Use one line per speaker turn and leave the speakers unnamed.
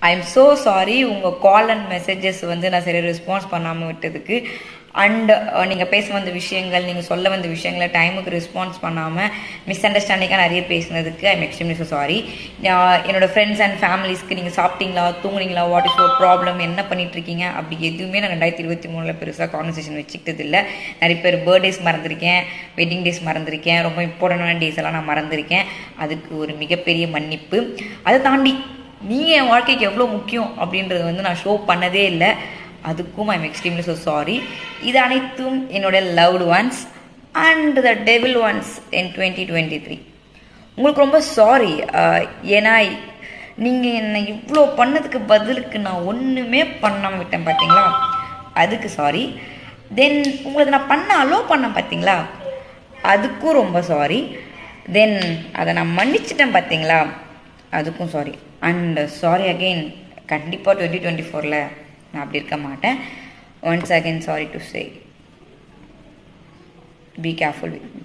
I am so sorry உங்கள் call and messages வந்து நான் சரியாக ரெஸ்பான்ஸ் பண்ணாமல் விட்டதுக்கு. அண்ட் நீங்கள் பேச வந்த விஷயங்கள், நீங்கள் சொல்ல வந்த விஷயங்களை டைமுக்கு ரெஸ்பான்ஸ் பண்ணாமல் மிஸ் அண்டர்ஸ்டாண்டிங்காக நிறைய பேசினதுக்கு I am extremely so sorry. என்னோடய ஃப்ரெண்ட்ஸ் அண்ட் ஃபேமிலிஸ்க்கு நீங்கள் சாப்பிட்டீங்களா, தூங்குனீங்களா, வாட் இஸ் யுவர் ப்ராப்ளம், என்ன பண்ணிகிட்ருக்கீங்க, அப்படி எதுவுமே நான் 2023 பெருசாக கான்வர்சேஷன் வச்சுக்கிட்டது இல்லை. நிறைய பேர் பர்த்டேஸ் மறந்துருக்கேன், வெட்டிங் டேஸ் மறந்துருக்கேன், ரொம்ப இம்பார்ட்டண்டான டேஸ் எல்லாம் நான் மறந்துருக்கேன். அதுக்கு ஒரு மிகப்பெரிய மன்னிப்பு. அதை தாண்டி நீங்கள் என் வாழ்க்கைக்கு எவ்வளோ முக்கியம் அப்படின்றது வந்து நான் ஷோ பண்ணதே இல்லை. அதுக்கும் I am extremely so sorry. இது அனைத்தும் என்னோடய loved once and the devil once in 2023. உங்களுக்கு ரொம்ப சாரி. ஏன்னா நீங்கள் என்னை இவ்வளோ பண்ணதுக்கு பதிலுக்கு நான் ஒன்றுமே பண்ணாமல் விட்டேன் பார்த்தீங்களா, அதுக்கு சாரி. தென் உங்களுக்கு நான் பண்ண அலோவ் பண்ணேன் பார்த்தீங்களா, அதுக்கும் ரொம்ப சாரி. தென் அதை நான் மன்னிச்சிட்டேன் பார்த்தீங்களா, அதுக்கும் சாரி. And sorry again. கண்டிப்பாக 2024 நான் அப்படி இருக்க மாட்டேன். Once again sorry to say. Be careful with me.